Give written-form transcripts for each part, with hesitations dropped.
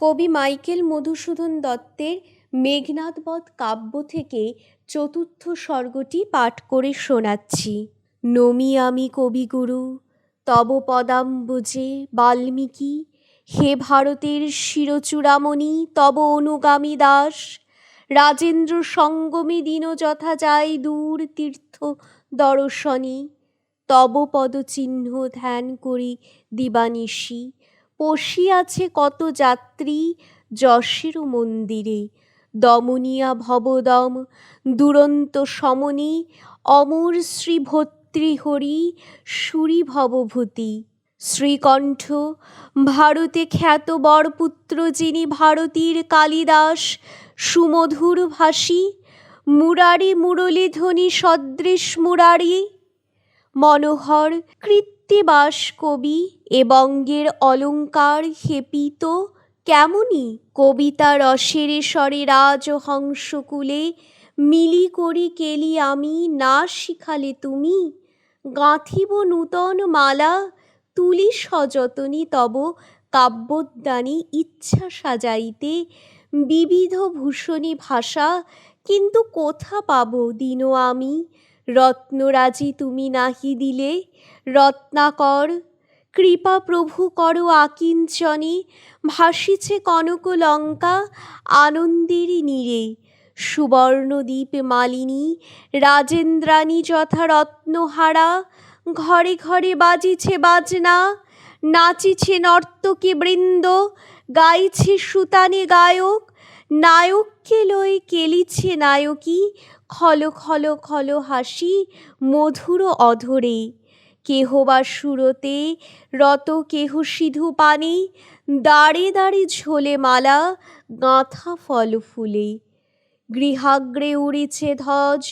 কবি মাইকেল মধুসূদন দত্তের মেঘনাদবধ কাব্য থেকে চতুর্থ সর্গটি পাঠ করে শোনাচ্ছি। নমি আমি কবিগুরু তব পদাম্বুজে বাল্মীকি, হে ভারতের শিরচূড়ামণি তব অনুগামী দাস। রাজেন্দ্র সঙ্গমে দিন যথা যায় দূর তীর্থ দর্শনী, তব পদচিহ্ন ধ্যান করি দিবানিশি। পশিয়াছে কত যাত্রী যশের মন্দিরে, দমনিয়া ভবদম দুরন্ত সমনি, অমর শ্রী ভর্তৃহরি সুরি ভবভূতি। শ্রীকণ্ঠ ভারতে খ্যাত বরপুত্র যিনি ভারতীর কালিদাস, সুমধুর ভাষী মুরারি মুরলীধ্বনি সদৃশ মুরারি। মনোহর কৃত্তিবাস কবি এ বঙ্গের অলঙ্কার হেপিত কেমনি, কবিতা রসের স্বরে রাজহংসকুলে মিলি করি কেলি আমি না শিখালে তুমি। গাঁথিব নূতন মালা তুলি সযতনি তব কাব্যোদ্যানে ইচ্ছা সাজাইতে, বিবিধ ভূষণী ভাষা কিন্তু কোথা পাব দিন আমি। রত্নরাজি তুমি নাহি দিলে রত্নাকর, কৃপা প্রভু কর আকিঞ্চনে, ভাসিছে কনক লঙ্কা আনন্দের নীরে। সুবর্ণদ্বীপ মালিনী রাজেন্দ্রাণী যথা রত্নহারা, ঘরে ঘরে বাজিছে বাজনা, নাচিছে নর্তকী বৃন্দ, গাইছে সুতানে গায়ক, নায়ককে লয়ে কেলিছে নায়কী, খল খল খল হাসি মধুর অধরে। কেহ বা সুরতে রত কেহ সিধু পানে, দাঁড়ে দাঁড়ে ঝোলে মালা গাঁথা ফল ফুলে। গৃহাগ্রে উড়েছে ধ্বজ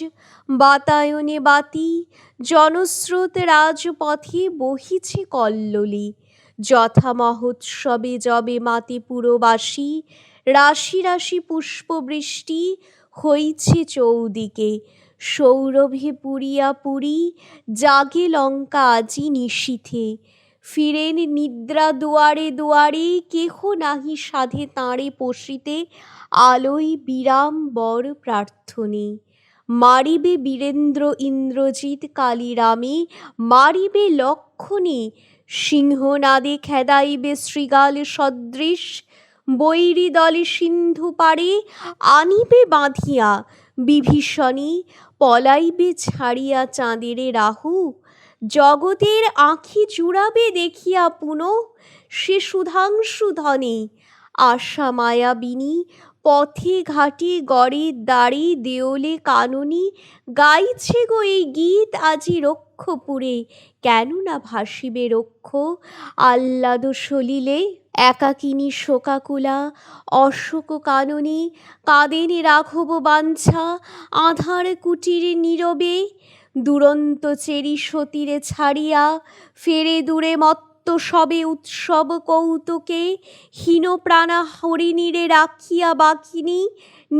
বাতায়নে বাতি, জনস্রোত রাজপথে বহিছে কল্লোলে। যথা মহোৎসবে যবে মাতে পুরবাসী, রাশি রাশি পুষ্পবৃষ্টি হইছে চৌদিকে। সৌরভে পুরিয়া পুরী জাগে লঙ্কা আজি নিশীথে, ফিরেন নিদ্রা দুয়ারে দুয়ারে কেহ নাহি সাধে তাঁরে পশিতে, আলোয় বিরাম বর প্রার্থনে। মারিবে বীরেন্দ্র ইন্দ্রজিৎ কালিরামে, মারিবে লক্ষণে সিংহনাদে খেদাইবে শৃগাল সদৃশ, বৈরী দলে সিন্ধু পারে আনিবে বাঁধিয়া বিভীষণে, পলাইবে ছাড়িয়া চাঁদের রাহু। জগতের আঁখি জুড়াবে দেখিয়া পুনঃ সে সুধাংশু ধনে, আশা মায়াবিনী পথে ঘাটে গড়ে দ্বারে দেওলে কাননে, গাইছে গো এই গীত আজি রক্ষপুরে, কেন না ভাসিবে রক্ষ আহ্লাদ সলিলে। একাকিনী শোকাকুলা অশোক কাননে, কাঁদেন রাঘব বাঞ্ছা আঁধার কুটিরে নীরবে। দুরন্ত চেরি সতীরে ছাড়িয়া ফেরে দূরে মত্ত সবে উৎসব কৌতুকে, হীনপ্রাণা হরিণীরে রাখিয়া বাকিনী,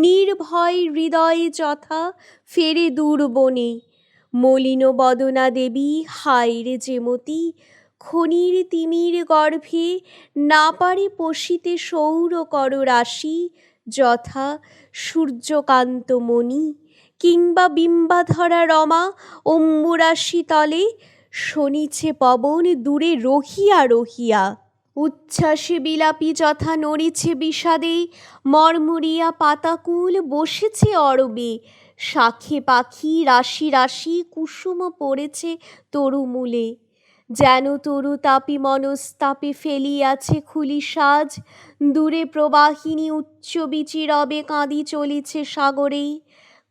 নির্ভয় হৃদয়ে যথা ফেরে দূর বনে। মলিন বদনা দেবী হায় রে যেমতি, খনির তিমির গর্ভে না পারে পশিতে সৌরকর রাশি, যথা সূর্যকান্ত মণি কিংবা বিম্বাধরা রমা অম্বুরাশি তলে। শোনিছে পবন দূরে রহিয়া রহিয়া, উচ্ছ্বাসে বিলাপী যথা নড়িছে বিষাদে, মর্মরিয়া পাতাকুল বসেছে অরবে, শাখে পাখি রাশি রাশি কুসুম পড়েছে তরুমূলে। যেন তরু তাপি মনস্তাপে ফেলিয়াছে খুলি সাজ, দূরে প্রবাহিনী উচ্চবীচি রবে কাঁদি চলিছে সাগরে।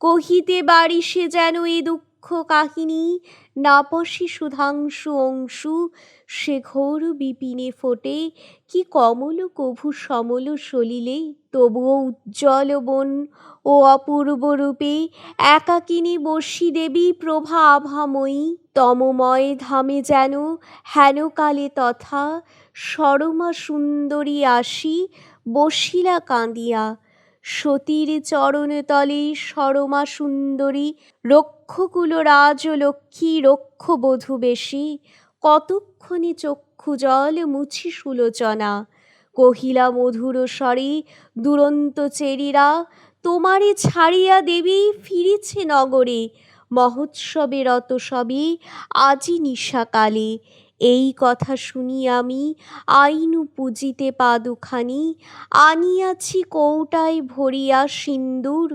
কহিতে বারি সে যেন এ দুঃখ কাহিনী, না পশে সুধাংশু অংশু সে ঘোর বিপিনে ফোটে, কি কমল কভু সমল সলিলে। তবুও উজ্জ্বল বন ও অপূর্ব রূপে একাকিনী বসি দেবী প্রভা আভাময়ী, তমময় ধামে যেন হেন কালে তথা সরমা সুন্দরী আসি বসিলা কাঁদিয়া। সতীর চরণতলে সরমা সুন্দরী, রক্ষকুল রাজলক্ষ্মী রক্ষবধূ বেশী, কতক্ষণে চক্ষু জল মুছি সুলোচনা, কহিলা মধুর স্বরে দুরন্ত চেরিরা, তোমারে ছাড়িয়া দেবী ফিরেছে নগরে, মহোৎসবে রত সবে আজি নিশাকালে। এই কথা শুনি আমি আইনু পুজিতে পা দুখানি, আনিয়াছি কৌটায় ভরিয়া সিন্দুর,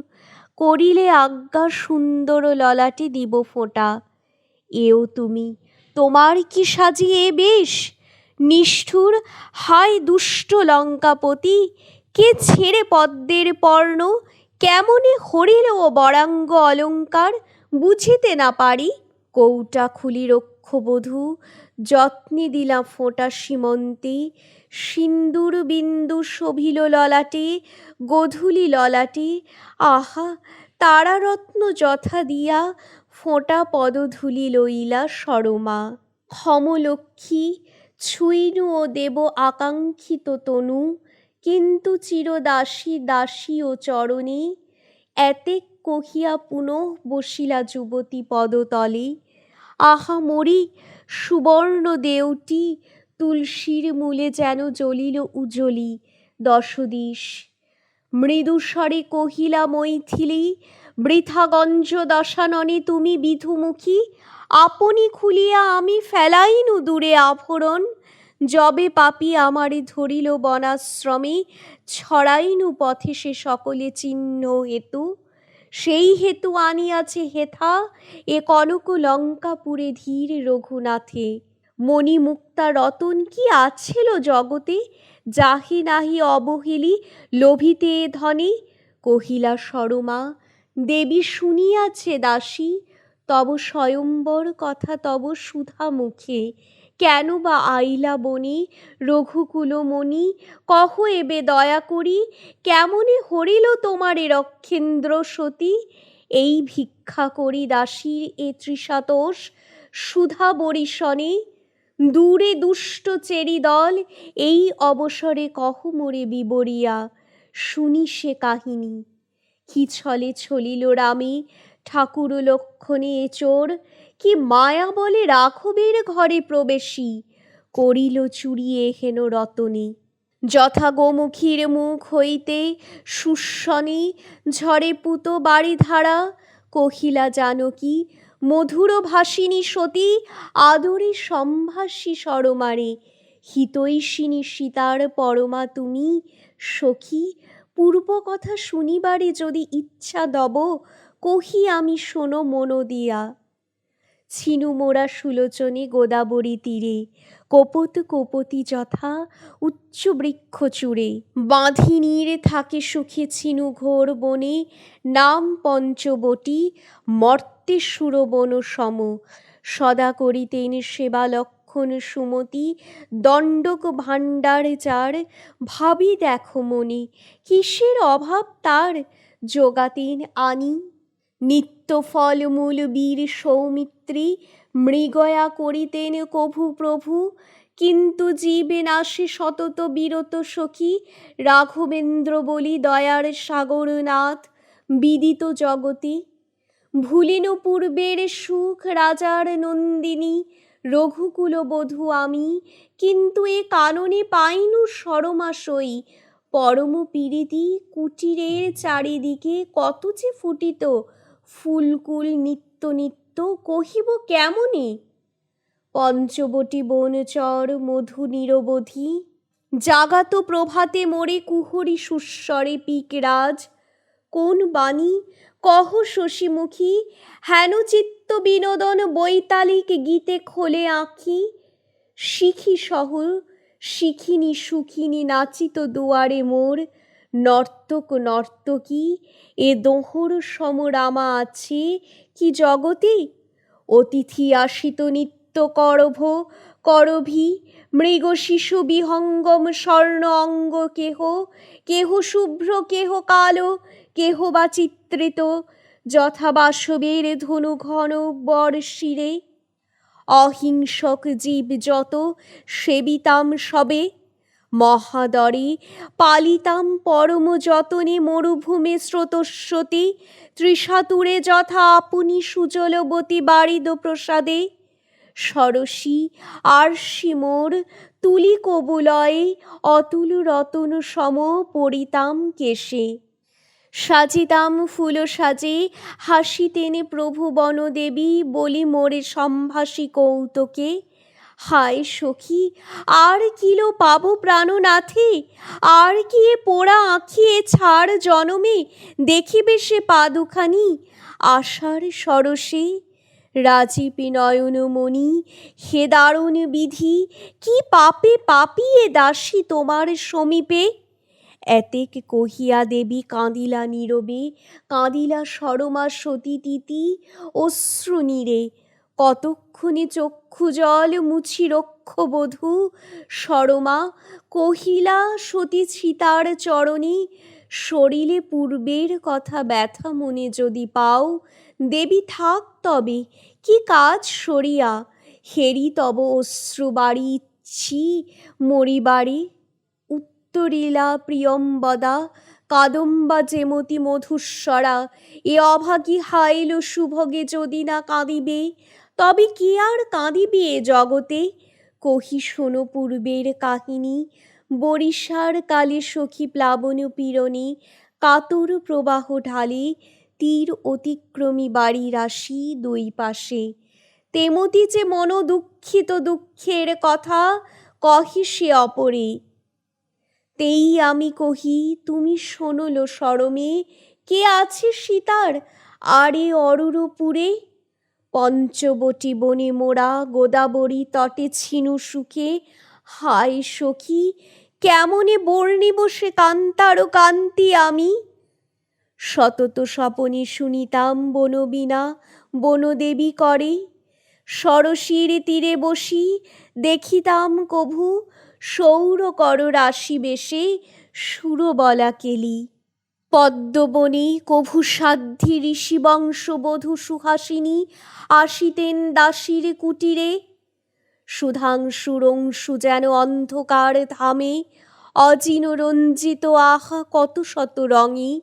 করিলে আজ্ঞা সুন্দর ললাটে দিব ফোঁটা। এও তুমি, তোমার কি সাজিয়ে বেশ? নিষ্ঠুর, হায় দুষ্ট লঙ্কাপতি, কে ছেড়ে পদ্মের পর্ণ, কেমনে হরিল ও বরাঙ্গ অলঙ্কার, বুঝিতে না পারি। কৌটা খুলি রক্ষবধূ, যত্নে দিলা ফোঁটা সীমন্তে, সিন্দুর বিন্দু শোভিল ললাটে, গোধূলি ললাটে। আহা, তারারত্ন যথা দিয়া ফোঁটা পদধূলি লইলা সরমা। ক্ষমলক্ষ্মী, ছুঁইনু ও দেব আকাঙ্ক্ষিত তনু, কিন্তু চিরদাসী দাসী ও চরণে। এতেক কহিয়া পুনঃ বসিলা যুবতী পদতলে। আহা মরি, সুবর্ণ দেউটি, তুলসীর মূলে যেন জ্বলিল উজ্জ্বলি দশদিশ। মৃদুস্বরে কহিলা মৈথিলী, বৃথা গঞ্জ দশাননে তুমি বিধুমুখী, আপনি খুলিয়া আমি ফেলাইনু দূরে আভরণ, যবে পাপী আমারে ধরিল বনাশ্রমে, ছড়াইনু পথে সে সকলে চিহ্ন হেতু, সেই হেতু আনিয়াছে হেথা এ কনক লঙ্কাপুরে ধীর রঘুনাথে। মণিমুক্তা রতন কি আছিল জগতে, যাহে নাহি অবহেলি লোভিতে এ ধনে। কহিলা সরমা, দেবী শুনিয়াছে দাসী, তব স্বয়ম্বর কথা তব সুধা মুখে, কেন বা আইলা বনে রঘুকুলমণি, কহ এবে দয়া করি, কেমনে হরিল তোমারে রক্ষেন্দ্র সতী। এই ভিক্ষা করি দাসীর এ তৃষাতোষ সুধা বরিশনে, দূরে দুষ্ট চেরি দল এই অবসরে কহ মোরে বিবরিয়া, শুনি সে কাহিনী। কি ছলে ছলিল রামে ঠাকুর লক্ষণে এ চোর, কি মায়া বলে রাঘবের ঘরে প্রবেশী, করিল চুরি এ হেন রতনে। যথা গোমুখীর মুখ হইতে সুস্বনে ঝরে পুত বারিধারা, কহিলা জানকী মধুর ভাষিণী সতী, আদরে সম্ভাষী সরমারে। হিতৈষিণী সীতার পরমা তুমি সখী, পূর্ব কথা শুনিবারে যদি ইচ্ছা দব, কহি আমি শোনো মন দিয়া। ছিনু মোরা সুলোচনে গোদাবরী তীরে, কোপত কোপতি যথা উচ্চ বৃক্ষ চূড়ে, বাঁধিনীর থাকে সুখে ছিনু ঘোর বনে, নাম পঞ্চবটী, মর্তে সুরবন সম। সদা করিতেন সেবা লক্ষণ সুমতি, দণ্ডক ভাণ্ডার যার, ভাবি দেখো মনি, কিসের অভাব তার, যোগাতেন আনি। নিত্য ফলমূল বীর সৌমিত্রী, মৃগয়া করিতেন কভু প্রভু, কিন্তু জীবে নাশে সতত বিরত সখী, রাঘবেন্দ্র বলি দয়ার সাগরনাথ বিদিত জগতে। ভুলিনু পূর্বের সুখ রাজার নন্দিনী, রঘুকুল বধূ আমি, কিন্তু এ কাননে পাইনু সরমা সই। পরম পীড়িতি কুটিরের চারিদিকে কত যে ফুটিত ফুলকুল নিত্য নিত্য, কহিব কেমনে। পঞ্চবটী বনচর মধু নিরবধি, জাগাত প্রভাতে মোরে কুহরি সুস্বরে পিকরাজ। কোন বাণী কহ শশীমুখী, হেন চিত্ত বিনোদন বৈতালিক গীতে খোলে আঁখি। শিখি সহ শিখিনী সুখিনী নাচিত দুয়ারে মোর, নর্তক নর্তকী এ দোহর সম রামা আছে কি জগতে। অতিথি আসিত নিত্য করভ করভী, মৃগ শিশু বিহঙ্গম স্বর্ণ অঙ্গ কেহ, কেহ শুভ্র কেহ কালো কেহ বা চিত্রিত, যথা বাসবের ধনু ঘন বর শিরে। অহিংসক জীব যত সেবিতাম সবে, মহাদরে পালিতাম পরম যতনে মরুভূমে স্রোতস্বতী, তৃষাতুরে যথা আপনি সুজলবতী বারিদ প্রসাদে। সরসী আরশি মোর তুলি কবুলয়ে অতুল রতন সম পরিতাম কেশে। সাজিতাম ফুল সাজে হাসিতেন প্রভু বনদেবী, বলি মোরে সম্ভাসী কৌতুকে। হায় সখী, আর কিলো পাবো প্রাণনাথে, আর কি এ পোড়া আঁখি এ ছাড় জনমে দেখিবে সে পা দুখানি আশার সরসে। রাজীব নয়নমণি, হে দারুণ বিধি, কি পাপে পাপী এ দাসী তোমার সমীপে। এতেক কহিয়া দেবী কাঁদিলা নীরবে, কাঁদিলা সরমা সতী তিতি অশ্রু নীরে। কতক্ষণে চক্ষু জল মুছি রক্ষবধূ সরমা, কহিলা সতী সীতার চরণে, সরিলে পূর্বের কথা ব্যথা মনে যদি পাও, দেবী থাক তবে, কি কাজ সরিয়া, হেরি তব অশ্রু বাড়ি ইচ্ছি মরিবারে। উত্তরিলা প্রিয়ম্বদা কাদম্বা যেমতি মধুস্বরা, এ অভাগী হাইল সুভগে যদি না কাঁদিবে, তবে কি আর কাঁদিবে এ জগতে। কহি শোনো পূর্বের কাহিনী, বরিশার কালে সখী প্লাবন পীড়নে কাতর প্রবাহ ঢালে, তীর অতিক্রমী বাড়ির আসি দুই পাশে। তেমতি যে মন দুঃখিত দুঃখের কথা কহে সে অপরে, তেই আমি কহি তুমি শোনল সরমে, কে আছে সীতার আরে অরুরপুরে। পঞ্চবটী বনে মোরা গোদাবরী তটে ছিনু সুখে, হায় সখী, কেমনে বর্ণিব সে কান্তার কান্তি আমি। সতত স্বপনে শুনিতাম বনবীণা বনদেবী করে, সরসীর তীরে বসি দেখিতাম কভু সৌর কর রাশি বেশে সুরবলা কেলি। পদ্মবনে কভু সাধ্বী ঋষি বংশবধূ সুহাসিনী আসিতেন দাসীর কুটিরে। সুধাংশুরংশু যেন অন্ধকার ধামে, অজিন রঞ্জিত আহা কত শত রঙে।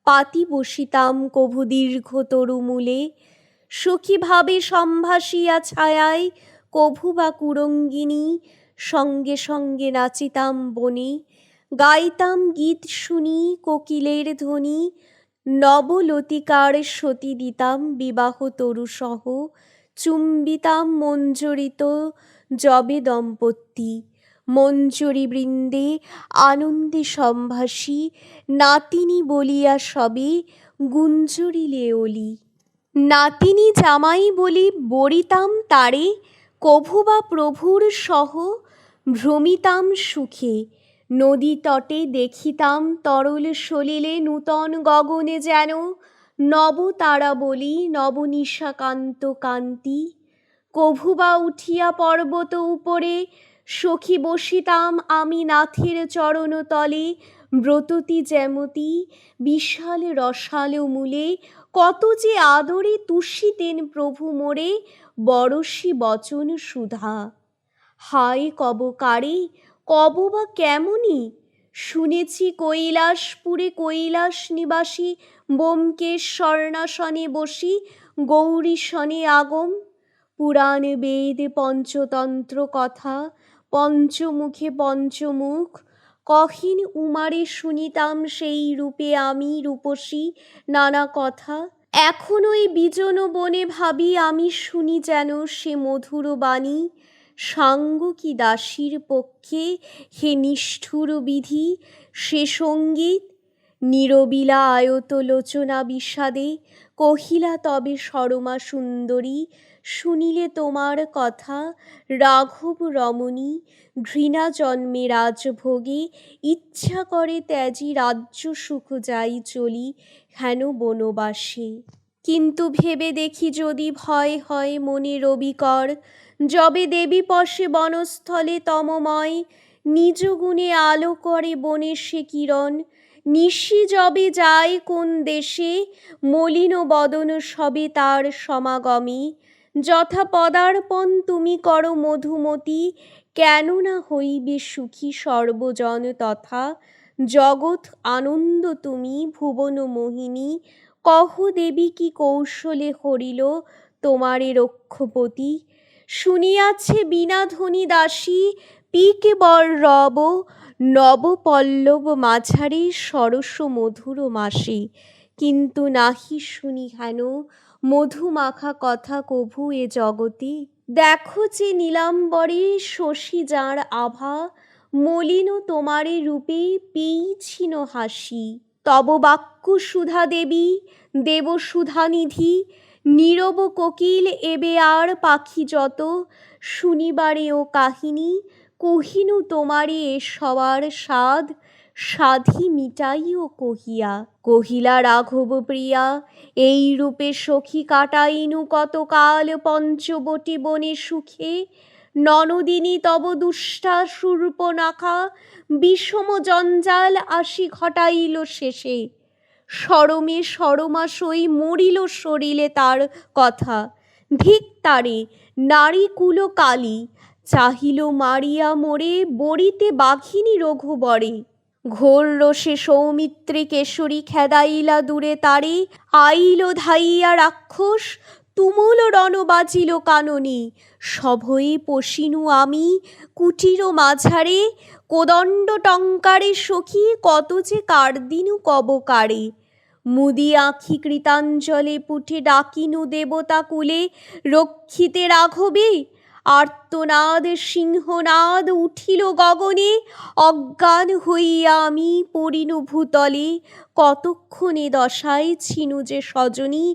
পাতি বসিতাম কভু দীর্ঘ তরুমূলে, সখী ভাবে সম্ভাসিয়া ছায়ায় কভু বা কুরঙ্গিনী, সঙ্গে সঙ্গে নাচিতাম বনে, গাইতাম গীত শুনি কোকিলের ধ্বনি। নবলতিকার সতী দিতাম বিবাহ তরুসহ, চুম্বিতাম মঞ্জরিত যবে দম্পতি। মঞ্জরি বৃন্দে আনন্দে সম্ভাসী, নাতিনী বলিয়া সবে গুঞ্জরিলে অলি। নাতিনী জামাই বলি বরিতাম তারে, কভু বা প্রভুর সহ ভ্রমিতাম সুখে। নদী তটে দেখিতাম তরল সলিলে নূতন গগনে যেন নব তারা বলি নবনিশাকান্ত কান্তি। কভু বা উঠিয়া পর্বত উপরে, সখী বসিতাম আমি নাথের চরণ তলে। ব্রততী যেমতি বিশাল রসাল মূলে, কত যে আদরে তুষিতেন প্রভু মোরে বরশি বচন সুধা। হায় কব কারে, কব বা কেমনি, শুনেছি কৈলাসপুরে কৈলাস নিবাসী ব্যোমকেশ স্বর্ণাসনে বসি গৌরীশনে আগম। পুরাণ বেদ পঞ্চতন্ত্র কথা, পঞ্চমুখে পঞ্চমুখ, কহিন উমারে শুনিতাম সেই রূপে আমি রূপসী নানা কথা। এখন ওই বিজন বনে ভাবি আমি শুনি যেন সে মধুর বাণী, সাঙ্গ কি দাসীর পক্ষে হে নিষ্ঠুর বিধি। সে সঙ্গীত নীরবিলা আয়ত লোচনা বিষাদে, কহিলা তবে সরমা সুন্দরী, শুনিলে তোমার কথা রাঘব রমণী। ঘৃণা জন্মে রাজভোগে, ইচ্ছা করে ত্যাজি রাজ্য সুখ যাই চলি হেন বনবাসে। কিন্তু ভেবে দেখি যদি ভয় হয় মনে রবিকর, যবে দেবী পশে বনস্থলে তমময়, নিজ গুণে আলো করে বনে সে কিরণ। নিশি যবে যায় কোন দেশে, মলিন বদন সবে তার সমাগমে। যথা পদার্পণ তুমি করো মধুমতি, কেন না হইবে সুখী সর্বজন তথা। জগৎ আনন্দ তুমি ভুবন মোহিনী, কহ দেবী কি কৌশলে হরিল তোমারে রক্ষপতি। শুনিয়াছে বীণাধ্বনি দাসী পিকে বর রব নবপল্লব মাঝারে সরস মধুর মাসে, কিন্তু নাহি শুনি হেন মধুমাখা কথা কভু এ জগতে। দেখো যে নীলাম্বরে শশী যাঁর আভা, মলিন তোমারে রূপে পেয়েছিন হাসি। তব বাক্য সুধা দেবী দেব সুধা নিধি, নীরব কোকিল এবে আর পাখি যত, শুনিবারে ও কাহিনী কহিনু তোমারে এ সবার সাধ, সাধি মিটাইও কহিয়া। কহিলা রাঘব প্রিয়া এই রূপে সখী কাটাইনু কতকাল পঞ্চবটী বনে সুখে, ননদিনী তব দুষ্টা শূর্পণখা বিষম জঞ্জাল আসি ঘটাইল শেষে। সরমে সরমাশই মরিল সরিলে তার কথা, ধিক তারে নারী কুল কালী, চাহিল মারিয়া মোরে বরিতে বাঘিনী রঘুবরে। ঘোর রোষে সৌমিত্রী কেশরী খেদাইলা দূরে তারে, আইল ধাইয়া রাক্ষস তুমুল রণ বাজিল কাননে। সভয়ে পশিনু আমি কুটির মাঝারে, কোদণ্ড টঙ্কারে সখী কত যে কার্দিনু কবকারে। মুদি আঁখি কৃতাঞ্জলে পুঠে ডাকিনু দেবতা কুলে, রক্ষিতে রাঘবে। আর্তনাদ সিংহনাদ উঠিল গগনে, অজ্ঞান হইয়া আমি পড়িনু ভূতলে। কতক্ষণে দশায় ছিনু যে সজনী,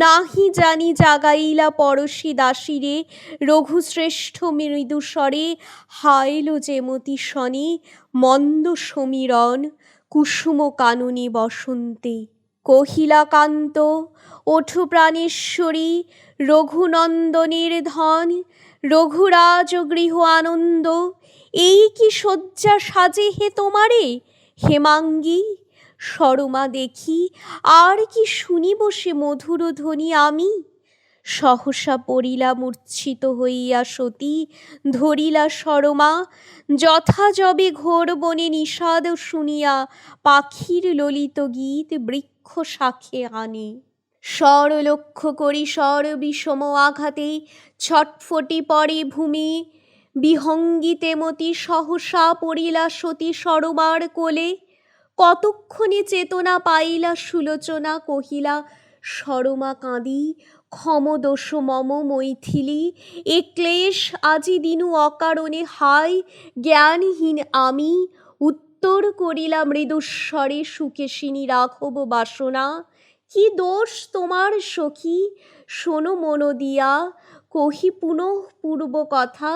নাহি জানি জাগাইলা পরশী দাসীরে। রঘুশ্রেষ্ঠ মৃদুস্বরে হাইল যেমতি শনে, মন্দ সমীরণ কুসুম কাননে বসন্তে। কহিলা কান্ত ওঠো প্রাণেশ্বরী, রঘুনন্দনের ধন রঘুরাজ গৃহ আনন্দ। এই কি শয্যা সাজে হে তোমারে হেমাঙ্গী, সরমা দেখি আর কি শুনিব সে মধুর ধ্বনি আমি। সহসা পড়িলা মূর্ছিত হইয়া সতী, ধরিলা সরমা যথাযবে ঘোর বনে নিষাদ শুনিয়া, পাখির ললিত গীত বৃক্ষ শাখে আনে। স্বর লক্ষ্য করি স্বর বিষম আঘাতে, ছটফটি পড়ে ভূমি বিহঙ্গিতে মতি। সহসা পড়িলা সতী সরমার কোলে, কতক্ষণে চেতনা পাইলা সুলোচনা। কহিলা সরমা কাঁদি ক্ষম দোষ মম মৈথিলী, এ ক্লেশ আজি দিনু অকারণে হায় জ্ঞানহীন আমি। উত্তর করিলা মৃদুস্বরে সুকেশিনী রাঘব বাসনা, কি দোষ তোমার সখী শোনো মন দিয়া, কহি পুনঃ পূর্ব কথা।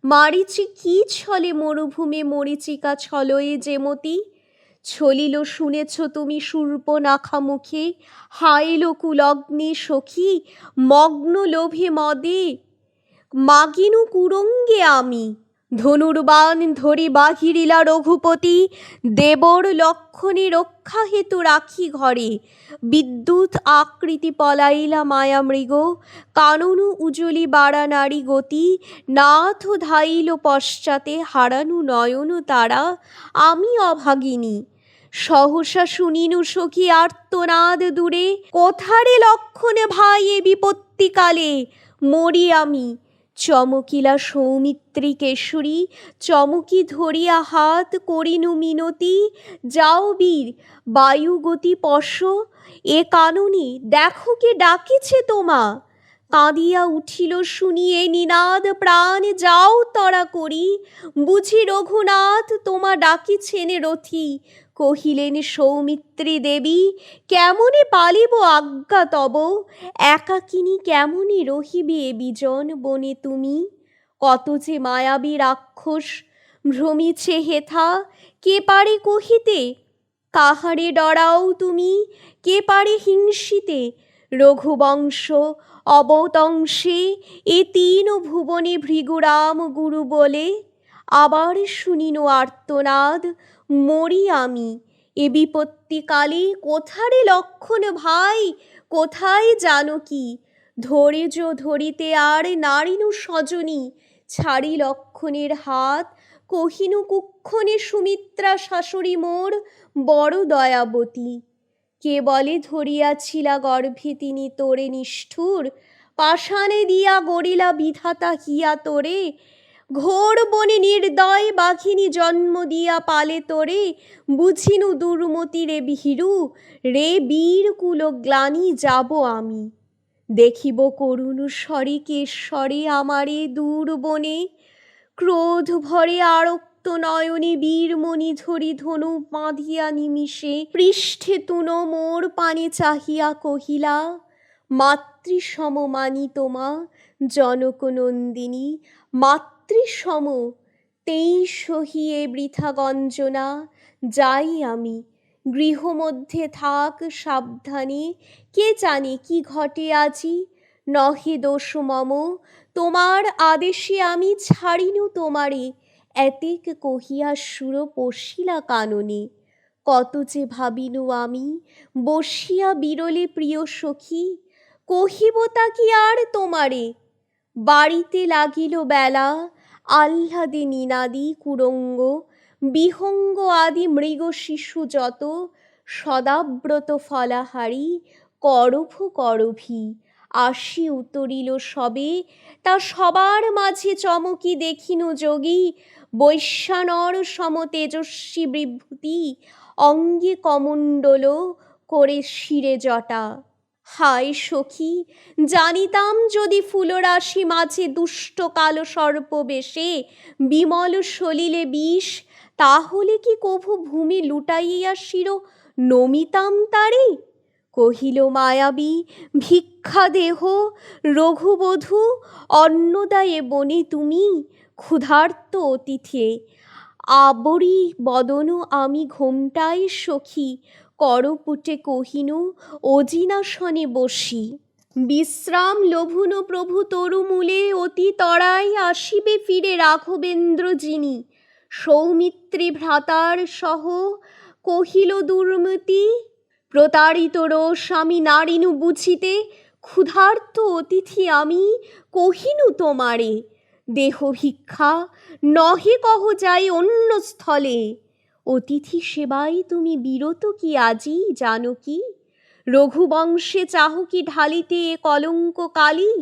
মারিচি কি ছলে মরুভূমে মরীচিকা ছলয়ে যেমতি, ছলিল শুনেছ তুমি শূর্পণখা মুখে। হাইল কুলগ্নে সখী মগ্ন লোভে মদে, মাগিনু কুরঙ্গে আমি। ধনুর্বাণ ধরি বাহিরিলা রঘুপতি, দেবর লক্ষণে রক্ষা হেতু রাখি ঘরে। বিদ্যুৎ আকৃতি পলাইলা মায়া মৃগ, কাননু উজলি বাড়া নারী গতি। নাথ ধাইল পশ্চাতে হারানু নয়ন তারা, আমি অভাগিনী। সহসা শুনিনু সখী আর্তনাদ দূরে, কোথারে লক্ষণ ভাই এ বিপত্তিকালে মরি আমি। চমকিলা সৌমিত্রী কেশরী চমকি ধরিয়া হাত করিনু মিনতি, যাও বীর বায়ুগতি পশ এ কাননে, দেখো কে ডাকিছে তোমা। কাঁদিয়া উঠিল শুনিয়ে নিনাদ প্রাণ যাও তরা করি, বুঝি রঘুনাথ তোমা ডাকিছেন রথী। কহিলেন সৌমিত্রী দেবী কেমনে পালিব আজ্ঞা তব, একাকিনী কেমনে রহিবে এ বিজন বনে তুমি। কত যে মায়াবী রাক্ষস ভ্রমিছে হেথা, কে পারে কহিতে কাহারে ডরাও তুমি, কে পারে হিংসিতে। রঘুবংশ অবতংশে এ তিন ভুবনে ভৃগুরাম গুরু বলে, আবার শুনিনু আর্তনাদ মরি আমি। এ বিপত্তিকালে কোথারে লক্ষণ ভাই কোথায় জানকী, ধৈর্য ধরিতে আর নারিনু সজনী। ছাড়ি লক্ষণের হাত কহিনু কুক্ষণে সুমিত্রা শাশুড়ি মোর বড় দয়াবতী। কে বলে ধরিয়াছিলা গর্ভে তিনি তোরে নিষ্ঠুর, পাষাণে দিয়া গড়িলা বিধাতা হিয়া তোরে। ঘোর বনে নির্দয় বাঘিনী জন্ম দিয়া পালে তোরে, বুঝিনু দুর্মতি রে ভীরু, রে বীর কুলগ্লানি যাব আমি। দেখিব করুণ স্বরে কেশ্বরে আমারে দূর বনে, ক্রোধ ভরে আরক্ত নয়নে বীরমণি ধরি ধনু বাঁধিয়া নিমিষে, পৃষ্ঠে তুন মোর পানে চাহিয়া কহিলা, মাতৃসম মানি তোমা জনক নন্দিনী, মাতৃসম। তেই সহিয়ে বৃথা গঞ্জনা, যাই আমি গৃহমধ্যে থাক সাবধানে, কে জানে কি ঘটে আজি, নহে দোষ মম, তোমার আদেশে আমি ছাড়িনু তোমারে, এতেক কহিয়া সুর পশিলা কাননে। কত যে ভাবিনু আমি বসিয়া বিরলে প্রিয় সখী, কহিব তা কি আর তোমারে। বাড়িতে লাগিল বেলা, আহ্লাদে নিনাদি কুরঙ্গ, বিহঙ্গ আদি মৃগ শিশু যত, সদাব্রত ফলাহারি করভ করভী, আসি উতরিল সবে, তা সবার মাঝে চমকি দেখিনু যোগী, বৈশ্যানর সম তেজস্বী বিভূতি, অঙ্গে কমণ্ডল করে শিরে জটা। হায় সখী, জানিতাম যদি ফুলরাশি মাঝে দুষ্ট কালো সর্প বেশে বিমল সলিলে বিষ, তাহলে কি কভু ভূমি লুটাইয়া শির নমিতাম তারে। কহিল মায়াবী ভিক্ষা দেহ রঘুবধূ, অন্নদায়ে বনে তুমি ক্ষুধার্ত অতিথে, আবরি বদন আমি ঘোমটাই সখী, করপুটে কহিনু অজিনাসনে বসি। বিশ্রাম লভুন প্রভু তরুমূলে, অতি তরাই আসিবে ফিরে রাঘবেন্দ্র যিনি, সৌমিত্রী ভ্রাতার সহ কহিল দুর্মতি, প্রতারিত রোষ আমি নারিনু বুঝিতে, ক্ষুধার্ত অতিথি আমি কহিনু তোমারে, দেহ ভিক্ষা নহে কহ যাই অন্য স্থলে, অতিথি সেবায় তুমি বিরত কি আজি জানো কি, রঘুবংশে চাহ কি ঢালিতে এ কলঙ্ক কালি,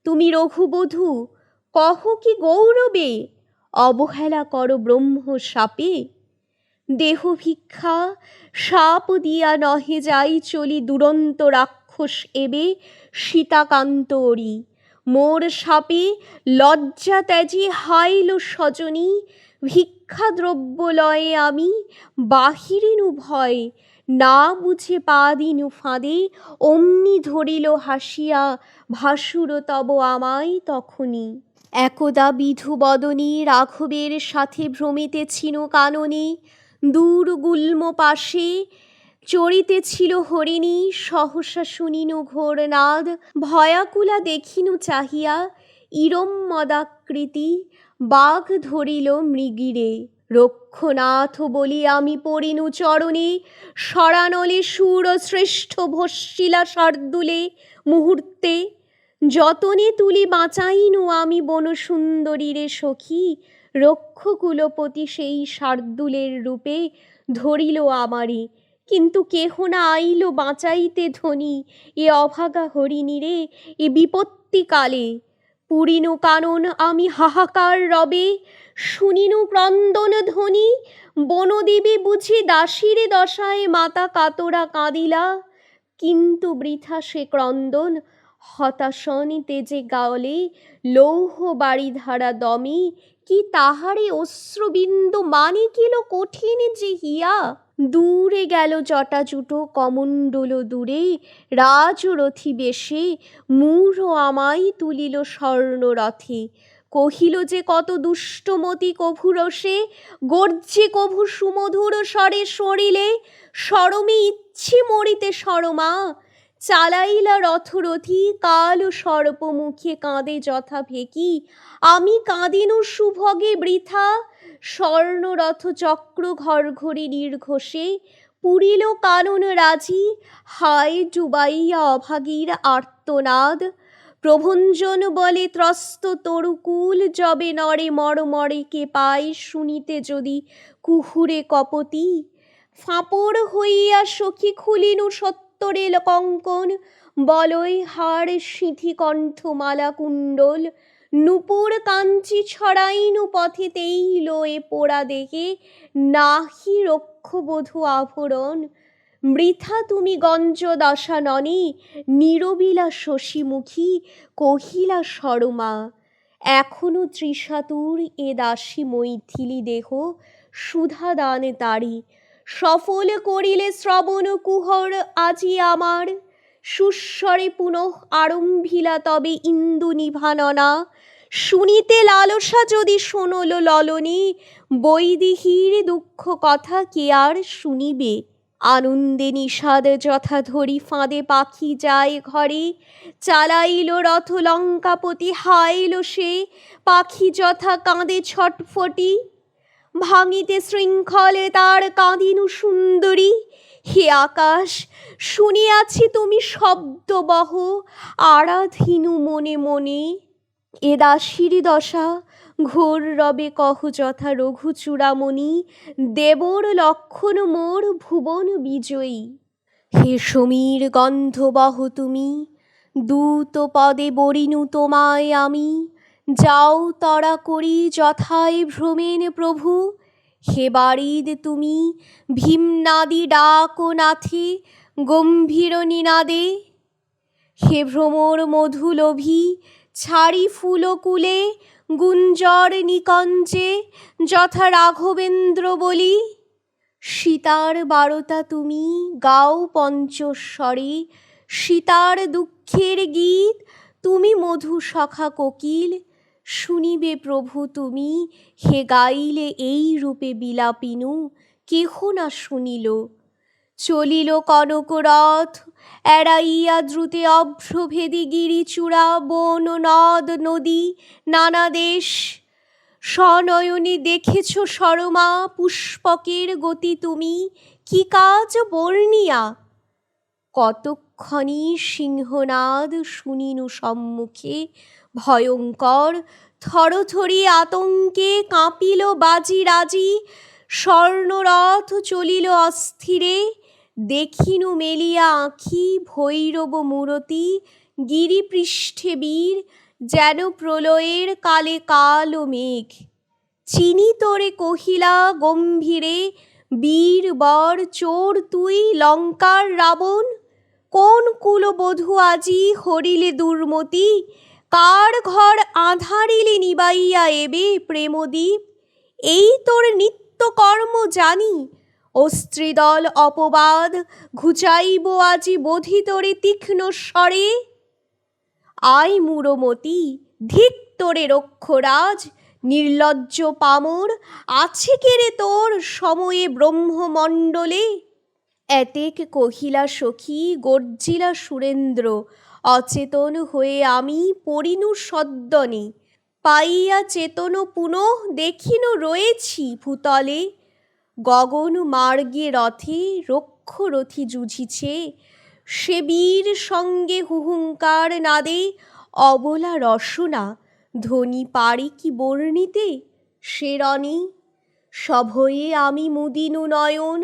তুমি রঘুবধূ কহ কি গৌরবে, অবহেলা কর ব্রহ্ম শাপে। দেহ ভিক্ষা সাপ দিয়া নহে যাই চলি, দুরন্ত রাক্ষস এবে সীতাকান্ত ওরি, মোর শাপে লজ্জা ত্যাজি হাইল স্বজনী, ভিক্ষা দ্রব্য লয়ে আমি বাহিরিনু ভয়, না বুঝে পা দিনু ফাঁদে, অমনি ধরিল হাসিয়া ভাসুর তব আমায় তখনই। একদা বিধু বদনী রাঘবের সাথে ভ্রমিতেছিল কাননে, দূর গুল্ম পাশে চরিতেছিল হরিণী, সহসা শুনিনু ঘোর নাদ, ভয়াকুলা দেখিনু চাহিয়া, ইরম মদাকৃতি বাঘ ধরিল মৃগীরে, রক্ষনাথ বলি আমি পড়িনু চরণে, সরানলে সুর শ্রেষ্ঠ ভস্মিলা শার্দুলে, মুহূর্তে যতনে তুলি বাঁচাইনু আমি বনসুন্দরীরে সখী, রক্ষ কুলপতি সেই শার্দুলের রূপে ধরিল আমারে, কিন্তু কেহ না আইল বাঁচাইতে ধ্বনি, এ অভাগা হরিণীরে এ বিপত্তি কালে। পুরিনু কানন আমি হাহাকার রবে, শুনিনু ক্রন্দন ধ্বনি, বনদেবী বুঝি দাসীর দশায় মাতা কাতরা কাঁদিলা, কিন্তু বৃথা সে ক্রন্দন, হতাশনি তেজে গাওলে লৌহ বাড়িধারা দমে, কি তাহারে অশ্রুবিন্দু মানে কিল কঠিন যে হিয়া। দূরে গেল জটাজুটো কমণ্ডল দূরে, রাজরথী বেশে মূঢ় আমায় তুলিল স্বর্ণরথে, কহিল যে কত দুষ্টমতি কভু রসে, গর্জে কভু সুমধুর স্বরে সরিলে, সরমে ইচ্ছে মরিতে সরমা, চালাইলা রথরথী কাল সর্প মুখে কাঁদে যথা ভেকি, আমি কাঁদিনু সুভগে বৃথা, স্বর্ণরথ চক্র ঘরঘরি নির্ঘোষে, পুরিল কানন রাজি, হায় ডুবাইয়া অভাগীর আর্তনাদ, প্রভঞ্জন বলে ত্রস্ত তরুকুল, যবে নরে মরমরে কে পায় শুনিতে যদি কুহুরে কপতি, ফাঁপড় হইয়া সখী খুলিনু সত্তরে কঙ্কন, বলয় হার সিঁথি কণ্ঠমালা কুণ্ডল, নূপুর কাঞ্চি ছড়াইনু পথে তেইল এ পোড়া দেহে নাহি রক্ষবধূ আভরণ। বৃথা তুমি গঞ্জ দশাননে নীরবিলা শশীমুখী কহিলা সরমা। এখনো তৃষাতুর এ দাসী মৈথিলী দেহ সুধা দান তারি। সফল করিলে শ্রবণ কুহর আজি আমার। সুস্বরে পুনঃ আরম্ভিলা তবে ইন্দু নিভাননা। শুনিতে লালসা যদি শোনল ললনে বৈদেহীর দুঃখ কথা কে আর শুনিবে। আনন্দে নিষাদ যথা ধরি ফাঁদে পাখি যায় ঘরে। চালাইল রথ লঙ্কাপতি হাইল সে পাখি যথা কাঁদে ছটফটি। ভাঙিতে শৃঙ্খলে তার কাঁদিনু সুন্দরী। হে আকাশ শুনিয়াছি তুমি শব্দবহ আরাধিনু মনে মনে। এ দাসীর দশা ঘোর রবে কহ যথা রঘু চূড়ামণি দেবর লক্ষণ মোর ভুবন বিজয়ী। হে সমীর গন্ধবহ তুমি দূত পদে বরিনু তোমায় আমি। যাও তরা করি যথায় ভ্রমেন প্রভু। হে বারিদ তুমি ভীমনাদি ডাকো নাথে গম্ভীর নিনাদে। হে ভ্রমর মধুলোভী ছাড়ি ফুলকুলে গুঞ্জর নিকঞ্জে যথা রাঘবেন্দ্র বলি। সীতার বারতা তুমি গাও পঞ্চস্বরে সীতার দুঃখের গীত তুমি মধু সখা কোকিল। শুনিবে প্রভু তুমি হে গাইলে এই রূপে বিলাপিনু কেহ না শুনিল। চলিল কনক রথ এড়াইয়া দ্রুতে অভ্রভেদী গিরিচূড়া বন নদ নদী নানা দেশ। স্বনয়নে দেখেছ সরমা পুষ্পকের গতি তুমি কি কাজ বর্ণিয়া। কতক্ষণে সিংহনাদ শুনিনু সম্মুখে ভয়ঙ্কর থরথরি আতঙ্কে কাঁপিল বাজি রাজি। স্বর্ণরথ চলিল অস্থিরে দেখিনু মেলিয়া আঁখি ভৈরব মূরতি গিরিপৃষ্ঠে বীর যেন প্রলয়ের কালে কালো মেঘ। চিনি তোরে কহিলা গম্ভীরে বীর বর চোর তুই লঙ্কার রাবণ। কোন কুলবধূ আজি হরিলে দুর্মতি কার ঘর আঁধারিলে নিবাইয়া এবে প্রেমদীপ। এই তোর নিত্য কর্ম জানি অস্ত্রীদল অপবাদ ঘুচাইব আজি বোধি তোরে তীক্ষ্ণ স্বরে। আয় মূঢ়মতি ধিক তোরে রক্ষরাজ নির্লজ্জ পামর আছে কেরে তোর সময়ে ব্রহ্মমণ্ডলে। এতেক কহিলা সখী গর্জিলা সুরেন্দ্র অচেতন হয়ে আমি পড়িনু সদ্বনে। পাইয়া চেতন পুনঃ দেখিনু রয়েছি ভূতলে। গগন মার্গে রথে রক্ষরথী জুঝিছে সে বীর সঙ্গে হুহুঙ্কার নাদে। অবলা রসনা ধ্বনি পারি কি বর্ণিতে সে রণে। সভয়ে আমি মুদিনু নয়ন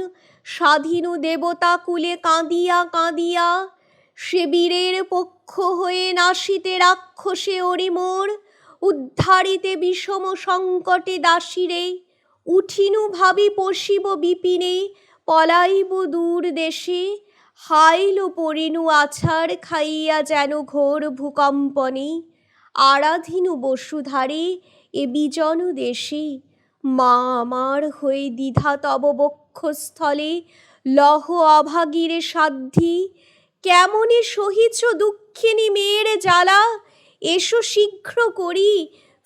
স্বাধীনু দেবতা কুলে কাঁদিয়া কাঁদিয়া। সে বীরের পক্ষ হয়ে নাসিতে রাক্ষসে অরিমোর উদ্ধারিতে বিষম সংকটে দাসীরে। উঠিনু ভাবি পশিব বিপিনে পলাইব দূর দেশে। হাইল পড়িনু আছাড় খাইয়া যেন ঘোর ভূকম্পনে। আরাধিনু বসুধারে এ বিজন দেশে। মা আমার হয়ে দ্বিধা তব বক্ষস্থলে লহ অভাগীরে সাধ্যি। কেমনে সহিছ দুঃখিনী মেয়ের জ্বালা এসো শীঘ্র করি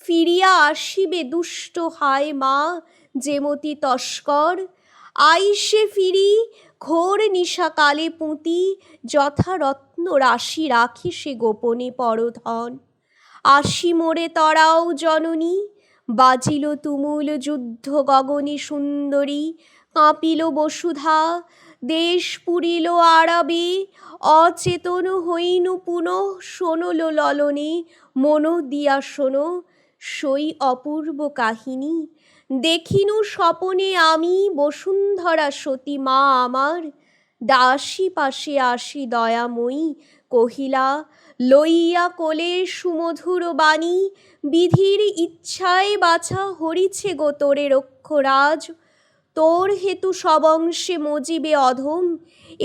ফিরিয়া আসিবে দুষ্ট হায় মা যেমতি তস্কর। আইসে ফিরি ঘোর নিশাকালে পুঁতি যথা রত্ন রাশি রাখি সে গোপনে পরধন। আসি মোরে তরাও জননী বাজিল তুমুল যুদ্ধ গগনে সুন্দরী। কাঁপিল বসুধা দেশ পুরিল আরাবে অচেতন হইনু পুনঃ শোনল ললনে। মন দিয়া শোনো সই অপূর্ব কাহিনী দেখিনু স্বপনে আমি বসুন্ধরা সতী মা আমার। দাসী পাশে আসি দয়াময়ী কহিলা, লইয়া কোলে সুমধুর বাণী, বিধির ইচ্ছায় বাছা হরিছে গো তোরে রক্ষরাজ। তোর হেতু সবংশে মজিবে অধম,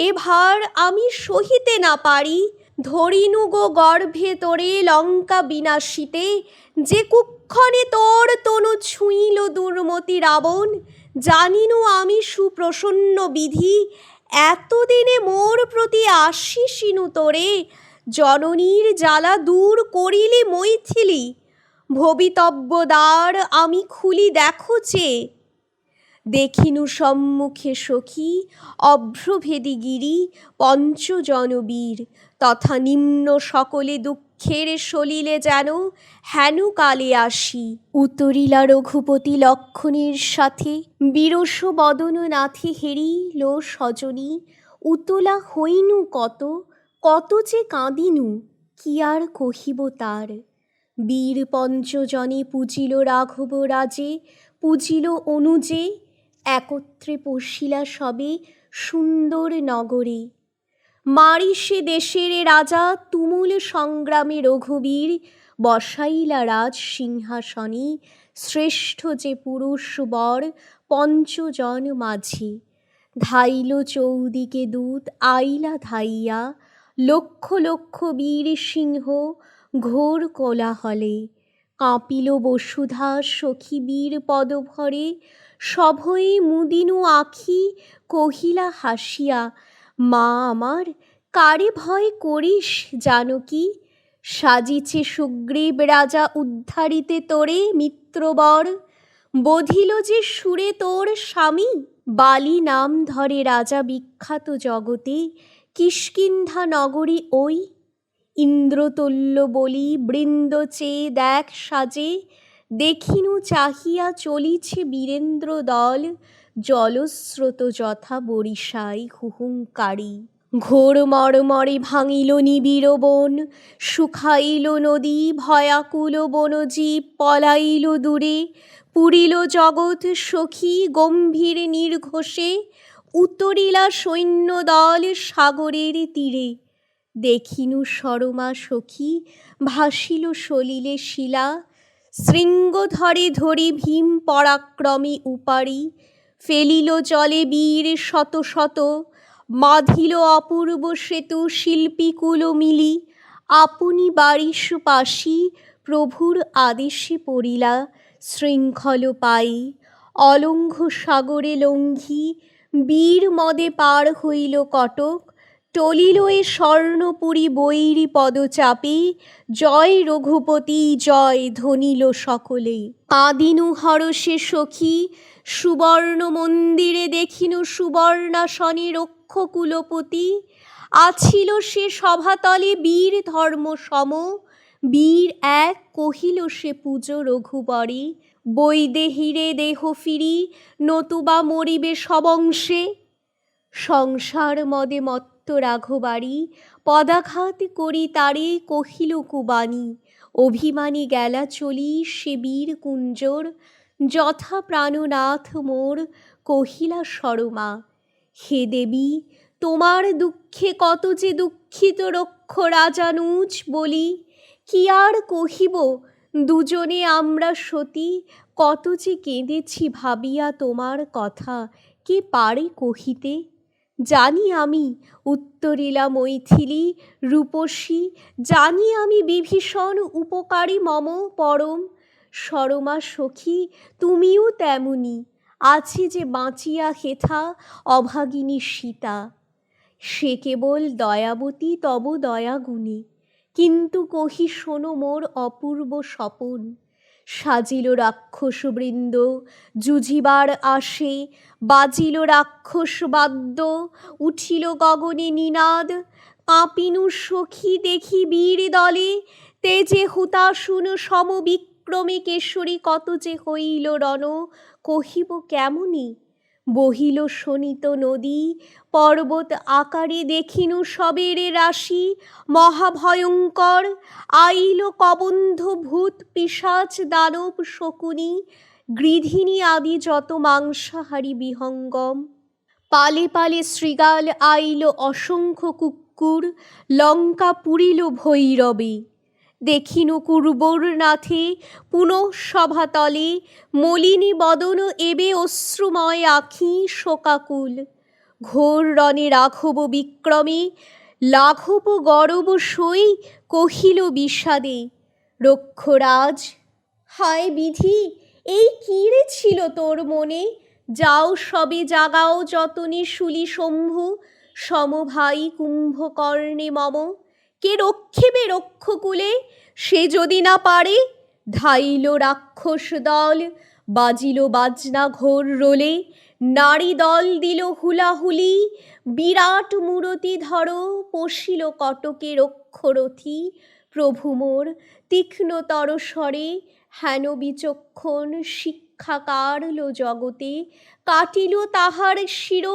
এ ভার আমি সহিতে না পারি। ধরিনু গো গর্ভে তোরে লঙ্কা বিনাশিতে, যে কুক্ষণে তোর তনু ছুঁইল দুর্মতি রাবণ। জানিনু আমি সুপ্রসন্ন বিধি, এতদিনে মোর প্রতি আসিসিনু তোরে। জননীর জ্বালা দূর করিলি মৈথিলি, ভবিতব্য দ্বার আমি খুলি দেখো চেয়ে। দেখিনু সম্মুখে সখী অভ্রভেদী গিরি, পঞ্চজনবীর তথা নিম্ন সকলে দুঃখের সলিলে যেন হেন কালে আসি। উতরিলা রঘুপতি লক্ষণের সাথে, বিরস বদন নাথে হেরিল সজনী। উতলা হইনু কত, কত যে কাঁদিনু, কি আর কহিব তার। বীর পঞ্চজনে পূজিল রাঘব রাজে, পূজিল অনুজে, একত্রে পশিলা সবে সুন্দর নগরে। মারিসে দেশের রাজা তুমুল সংগ্রামে রঘুবীর, বসাইলা রাজ সিংহাসনে শ্রেষ্ঠ যে পুরুষ বর পঞ্চজন মাঝে। ধাইল চৌদিকে দূত আইলা ধাইয়া, লক্ষ লক্ষ বীর সিংহ ঘোর কোলাহলে। কাঁপিল বসুধা সখী বীর পদভরে, সভয়ে মুদিনু আখি কহিলা হাসিয়া, মা আমার কারে ভয় করিস জানকী। সাজিছে সুগ্রীব রাজা উদ্ধারিতে তোরে মিত্রবর, বধিল যে সুরে তোর স্বামী। বালি নাম ধরে রাজা বিখ্যাত জগতে, কিষ্কিন্ধা নগরী ওই। ইন্দ্রতুল্য বলি বৃন্দ চেয়ে দেখ সাজে, দেখিনু চাহিয়া চলিছে বীরেন্দ্র দল। জলস্রোত যথা বরিশায় হুহুঙ্কারী, ঘোর মর্মরে ভাঙিল নিবিড় বন। শুখাইল নদী ভয়াকুল বনজীব পলাইল দূরে, পুরিল জগৎ সখী গম্ভীর নির্ঘোষে। উতরিলা সৈন্যদল সাগরের তীরে, দেখিনু সরমা সখী ভাসিল সলিলে শিলা। শৃঙ্গধরে ধরি ভীম পরাক্রমী উপারি, ফেলিল জলে বীর শত শত। বাঁধিল অপূর্ব সেতু শিল্পীকুল মিলি, আপনি বারিশ পাশি প্রভুর আদেশে পড়িলা শৃঙ্খল পাই। অলঙ্ঘ সাগরে লঙ্ঘি বীর মদে পার হইল কটক, টলিল এ স্বর্ণপুরী বৈরী পদচাপে। জয় রঘুপতি জয় ধ্বনিল সকলে, কাঁদিনু হরষে সখী সুবর্ণ মন্দিরে। দেখিনু সুবর্ণাসনে রক্ষকুলপতি, আছিল সে সভাতলে বীর ধর্ম সম। বীর এক কহিল সে পূজো রঘুবরে, বৈদেহীরে দেহ ফিরি নতুবা মরিবে সবংশে। সংসার মদে মত্ত রাঘবাড়ি, পদাঘাত করি তারে কহিল কুবাণী। অভিমানী গেলা চলি সে বীর কুঞ্জর, যথা প্রাণনাথ মোর কহিলা সরমা। হে দেবী তোমার দুঃখে কত যে দুঃখিত রক্ষ রাজানুজ বলি। কি আর কহিব দুজনে আমরা সতী, কত যে কেঁদেছি ভাবিয়া তোমার কথা, কে পারে কহিতে। জানি আমি উত্তরিলা মৈথিলী রূপসী, জানি আমি বিভীষণ উপকারী মম পরম। সরমা সখী তুমিও তেমনি, আছে যে বাঁচিয়া হেথা অভাগিনী সীতা। সে কেবল দয়াবতী তব দয়াগুণী, কিন্তু কহি শোনো মোর অপূর্ব স্বপন। সাজিল রাক্ষস বৃন্দ যুঝিবার আসে, বাজিল রাক্ষস বাদ্য উঠিল গগনে নিনাদ। কাঁপিনু সখী দেখি বীর দলে, তেজে হুতাশুন সম বিক্রমে কেশরী। কত যে হইল রণ কহিব কেমনি, বহিল শোণিত নদী পর্বত আকারে। দেখিনু সবের রাশি মহাভয়ঙ্কর, আইল কবন্ধ ভূত পিশাচ দানব শকুনি। গৃধিনী আদি যত মাংসাহারী বিহঙ্গম, পালে পালে শৃগাল আইল অসংখ্য কুক্কুর, লঙ্কা পুরিল ভৈরবে। দেখিনু কুর্বর নাথে পুনঃ সভাতলে, মলিনী বদন এবে অশ্রুময় আঁখি শোকাকুল। ঘোর রণে রাঘব বিক্রমে, লাঘব গরব সই কহিল বিষাদে, রক্ষরাজ হায় বিধি, এই কি রে ছিল তোর মনে? যাও সবে জাগাও যতনে শুলি শম্ভু, সমভাই কুম্ভকর্ণে মম। কে রক্ষিবে রক্ষকুলে, সে যদি না পারে? ধাইল রাক্ষস দল, বাজিল বাজনা ঘোর রোলে, নারী দল দিল হুলাহুলি, বিরাট মূরতি ধর পশিল কটকে রক্ষরথী। প্রভু মোর তীক্ষ্ণতর স্বরে হেন বিচক্ষণ শিক্ষাকারল জগতে, কাটিল তাহার শির,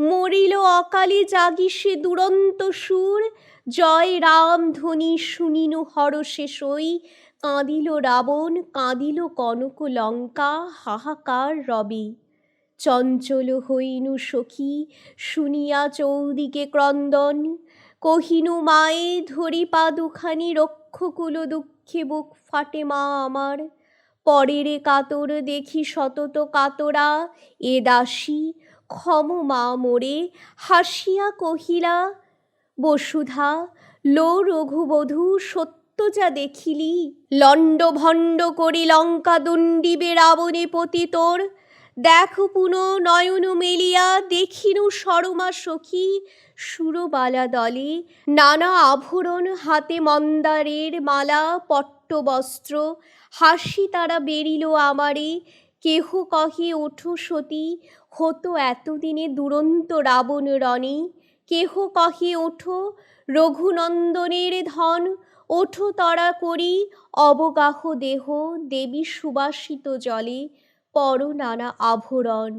মরিল অকালে জাগি সে দুরন্ত সুর। জয় রাম ধ্বনি শুনিনু হরষে সই, কাঁদিল রাবণ কাঁদিল কনক লঙ্কা, হাহাকার রবে। চঞ্চল হইনু সখী শুনিয়া চৌদিকে ক্রন্দন, কহিনু মায়ে ধরি পা দুখানি, রক্ষকুল দুঃখে বুক ফাটে মা আমার। পরেরে কাতর দেখি সতত কাতরা, এ দাসী ক্ষম মা মোরে। হাসিয়া কহিলা বসুধা, লো রঘুবধূ সত্য যা দেখিলি, লণ্ড ভণ্ড করি লঙ্কা দণ্ডিবে রাবণে পতি তোর। দেখ পুনঃ নয়ন মেলিয়া দেখিনু সরমা সখী, সুরবালা দলে নানা আভরণ, হাতে মন্দারের মালা পট্টবস্ত্র। হাসি তারা বেরিল আমারে, কেহ কহে ওঠো সতী, হতো এতদিনে দুরন্ত রাবণ রণে। কেহ কহে ওঠো রঘুনন্দনের ধন, ওঠো তরা করি অবগাহ দেহ, দেবী সুবাসিত জলে পর নানা আভরণ।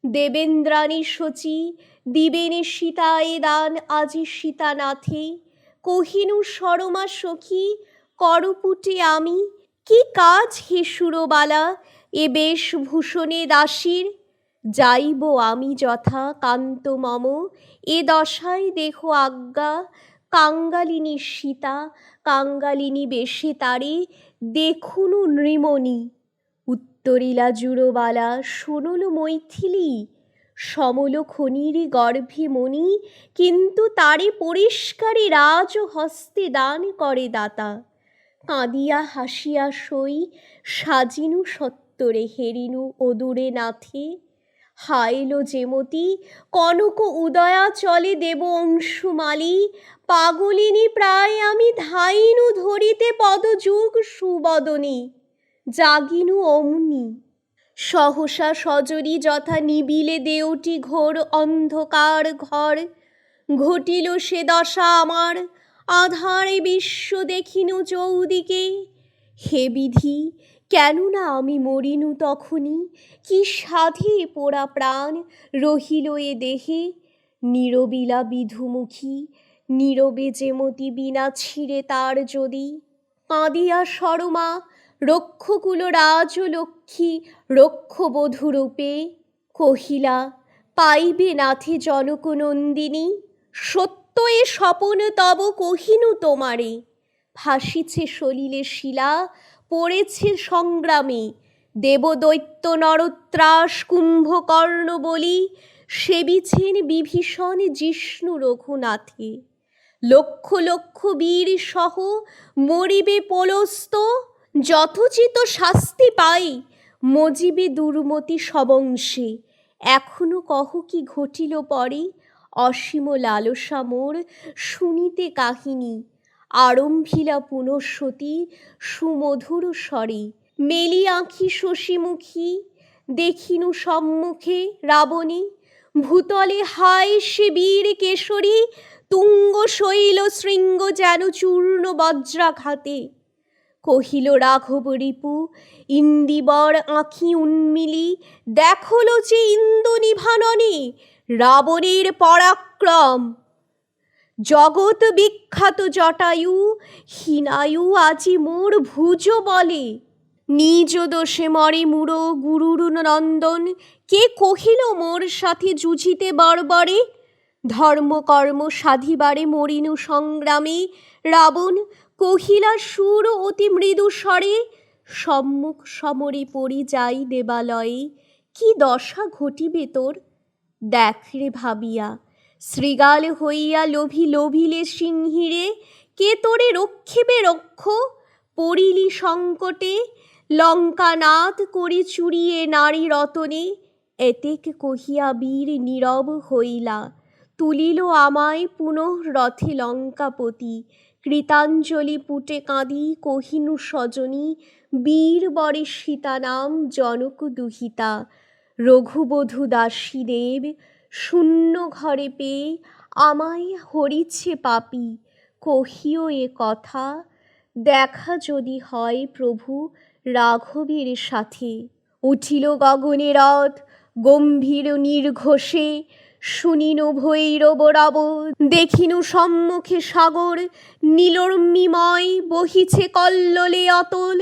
দেবেন্দ্রাণী শচী দিবেনে সীতায় দান, আজি সীতানাথে। কহিনু সরমা সখী, করপুটে আমি কি কাজ হে সুরবালা, এ বেশভূষণে দাসীর? যাইব আমি যথা কান্ত মম, এ দশায় দেহ আজ্ঞা। কাঙ্গালিনী সীতা কাঙ্গালিনী বেশে তারে, দেখুনু নৃমণি। উত্তরিলা জুরবালা, শোনল মৈথিলী, সমল খনির গর্ভে মণি, কিন্তু তারে পরিষ্কারে রাজ হস্তে দান করে দাতা। কাঁদিয়া হাসিয়া সই সাজিনু সত্তরে, হেরিনু অদূরে নাথে। হায়লো যেমতি কনক উদয়া চলে দেব অংশুমালী, পাগলিনী প্রায় আমি ধাইনু ধরিতে পদযুগ সুবদনী। জাগিনু অমনি সহসা সজনী, যথা নিবিলে দেওটি ঘোর অন্ধকার ঘর। ঘটিল সে দশা আমার, আঁধারে বিশ্ব দেখিনু চৌদিকে। হে বিধি, কেন না আমি মরিনু তখনই, কি সাধে পোড়া প্রাণ রহিল এ দেহে। নীরবিলা বিধুমুখী, নীরবে যেমতি বিনা ছিঁড়ে তার যদি। কাঁদিয়া সরমা রক্ষকুল রাজলক্ষ্মী, রক্ষবধূরূপে কহিলা, পাইবে নাথে জনক নন্দিনী। সত্য এ স্বপন তব কহিনু তোমারে, ভাসিছে সলিলে শিলা পড়েছে সংগ্রামে। দেবদৈত্য নরত্রাস কুম্ভকর্ণ বলি, সেবিছেন বিভীষণ জিষ্ণু রঘুনাথে। লক্ষ লক্ষ বীর সহ মরিবে পোলস্ত, যথোচিত শাস্তি পাই মজিবে দুর্মতি সবংশে। এখনো কহ কি ঘটিল পরে, অসীম লালসা মোর শুনিতে কাহিনী। আরম্ভিলা পুনঃসতী সুমধুর স্বরে, মেলি আঁখি শশীমুখী দেখিনু সম্মুখে রাবণী। ভূতলে হায় সে বীর কেশরী, তুঙ্গ শৈল শৃঙ্গ যেন চূর্ণ বজ্রাঘাতে। কহিল রাঘব রিপু ইন্দিবর আঁখি উন্মিলি, দেখল যে ইন্দু নিভাননে রাবণের পরাক্রম। জগৎ বিখ্যাত জটায়ু হীনায়ু আজি মোর ভুজ বলে, নিজ দোষে মরে মুড়ো গুরুর নন্দন, কে কহিল মোর সাথে জুঝিতে বর্বরে? ধর্মকর্ম সাধিবারে মরিনু সংগ্রামে, রাবণ কহিলা সুর অতি মৃদু স্বরে। সম্মুখ সমরে পড়ি যাই দেবালয়ে, কি দশা ঘটিবে তোর? দেখ রে ভাবিয়া, শৃগাল হইয়া লোভিলে সিংহীরে, কে তোরে রক্ষিবে রক্ষ? পড়িলি সংকটে, লঙ্কানাথ করি চুরিয়ে নারী রতনে। এতেক কহিয়া বীর নীরব হইলা, তুলিল আমায় পুনঃ রথে লঙ্কাপতি। কৃতাঞ্জলি পুটে কাঁদি কহিনু স্বজনী, বীর বরে সীতা নাম জনক দুহিতা। রঘুবধূ দাসী দেব শূন্য ঘরে পেয়ে, আমায় হরিছে পাপী, কহিও এ কথা। দেখা যদি হয় প্রভু রাঘবের সাথে। উঠিল গগনে রথ গম্ভীর নির্ঘোষে, শুনিনু ভৈরব রব, দেখিনু সম্মুখে সাগর। নীলর্মিময় বহিছে কল্লোলে অতল,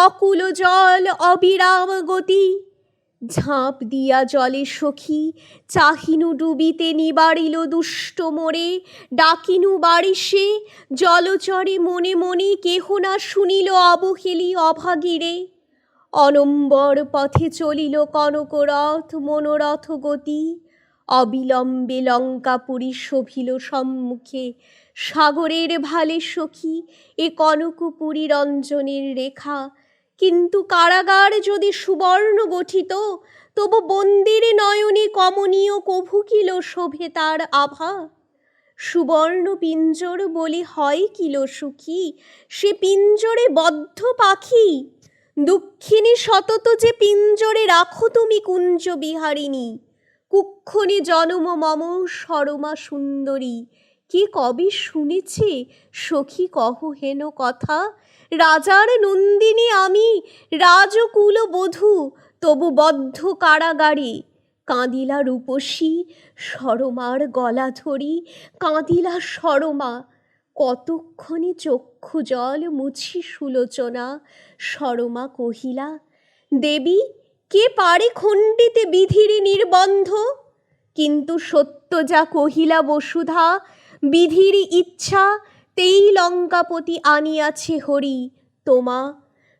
অকুল জল অবিরাম গতি। ঝাঁপ দিয়া জলে সখী চাহিনু ডুবিতে, নিবারিল দুষ্ট মোরে। ডাকিনু বারিশে জলচরে মনে মনে, কেহ না শুনিল অবহেলি অভাগীরে। অনম্বর পথে চলিল কনকরথ মনোরথ গতি, অবিলম্বে লঙ্কাপুরী শোভিল সম্মুখে। সাগরের ভালে সখী এ কনকপুরী রঞ্জনের রেখা। কিন্তু কারাগার যদি সুবর্ণ গঠিত, তবু বন্দির নয়নে কমনীয় কভু কিল শোভে তার আভা। সুবর্ণ পিঞ্জর বলি হয় কিল সুখী, সে পিঞ্জরে বদ্ধ পাখি। দুঃখিনী সতত যে পিঞ্জরে রাখো তুমি কুঞ্জ বিহারিণী। কুক্ষণে জনম মম সরমা সুন্দরী, কে কবে শুনেছে সখী কহ হেন কথা। রাজার নন্দিনী আমি, রাজকুল বধূ, তবু বদ্ধ কারাগারে। কাঁদিলা রূপসী সরমার গলা ধরি, কাঁদিলা সরমা। কতক্ষণে চক্ষু জল মুছি সুলোচনা। সরমা কহিলা, দেবী কে পারে খণ্ডিতে বিধির নির্বন্ধ? কিন্তু সত্য যা কহিলা বসুধা, বিধির ইচ্ছা তেই লঙ্কাপতি আনিয়াছে হরি। তোমা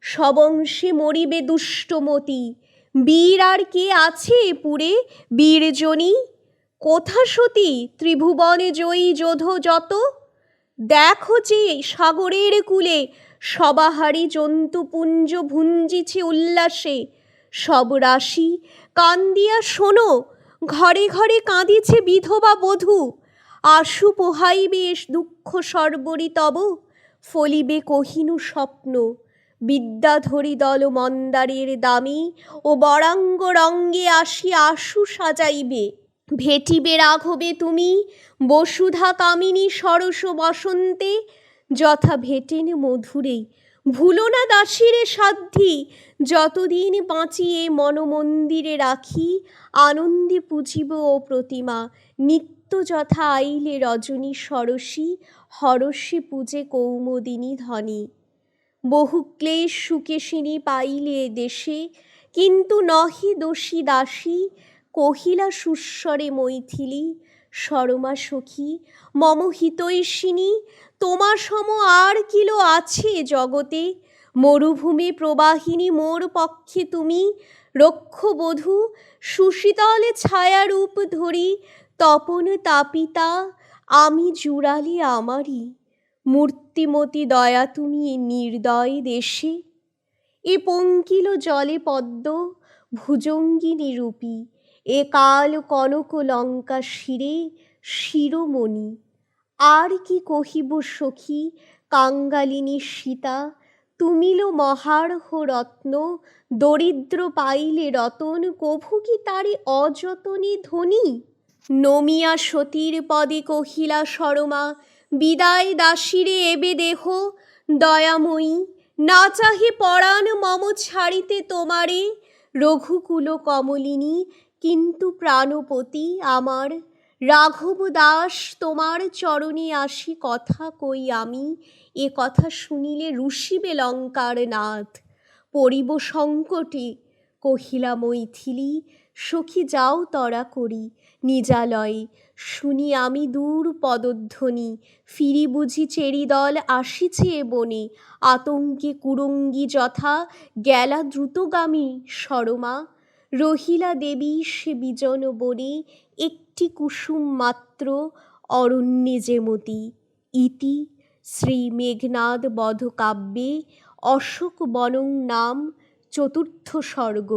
সবংশে মরিবে দুষ্টমতি, বীর আর কে আছে পুরে বীরজনী? কোথা সতী ত্রিভুবনে জয়ী যোধ যত? দেখো যে সাগরের কূলে সবাহারি জন্তুপুঞ্জ ভুঞ্জিছে উল্লাসে। সব রাশি কান্দিয়া শোনো, ঘরে ঘরে কাঁদিছে বিধবা বধূ। আশু পোহাইবে দুঃখ সর্বরি তব, ফলিবে কহিনু স্বপ্ন। বিদ্যাধরী দল মন্দারের দামি, ও বরাঙ্গ রঙ্গে আসি আশু সাজাইবে। ভেটিবে রাঘবে তুমি বসুধা কামিনী সরস বসন্তে, যথা ভেটেন মধুরে। ভুলো না দাসীরে সাধ্যি, যতদিন বাঁচিয়ে মনমন্দিরে রাখি। আনন্দে পুজিব ও প্রতিমা, নিত্য যথা আইলে রজনী সরসী। হরষে পূজে কৌমদিনী ধনী। বহু ক্লেশ সুকেশিনী পাইলে দেশে, কিন্তু নহে দোষী দাসী। কহিলা সুস্বরে মৈথিলী, সরমা সখী মম হিতৈষিণী। তোমা সম আর কিল আছে জগতে? মরুভূমি প্রবাহিনী মোর পক্ষে তুমি। রক্ষবধূ সুশীতলে ছায়ারূপ ধরি, তপন তাপিতা আমি জুড়ালি আমারি। মূর্তিমতি দয়া তুমি এ নির্দয় দেশে। এ পঙ্কিল জলে পদ্ম ভুজঙ্গিনী রূপী, এ কাল কনক লঙ্কা শিরে শিরোমণি। আর কি কহিব সখী কাঙ্গালিনী সীতা, তুমিল মহার্ঘ রত্ন। দরিদ্র পাইলে রতন, কভু কি তারে অযতনে ধনী? নমিয়া সতীর পদে কহিলা সরমা, বিদায় দাসীরে এবে দেহ। দয়াময়ী না চাহে পরাণ মম ছাড়িতে তোমারে। রঘুকুল কমলিনী কিন্তু প্রাণপতি আমার। রাঘব দাস তোমার চরণে আসি কথা কই আমি। এ কথা শুনিলে রুষিবে লঙ্কার নাথ। পড়িব সংকটে। কহিলা মৈথিলী, সখী যাও তরা করি নিজালয়ে। শুনি আমি দূর পদধ্বনি, ফিরি বুঝি চেরিদল আসিছে এ বনে। আতঙ্কে কুরঙ্গী যথা গেলা দ্রুতগামী সরমা। রহিলা দেবী সে বিজন বনে, একটি কুসুম মাত্র অরণ্যে যেমতি। ইতি শ্রী মেঘনাদ বধ কাব্যে অশোক বনং নাম চতুর্থ সর্গ।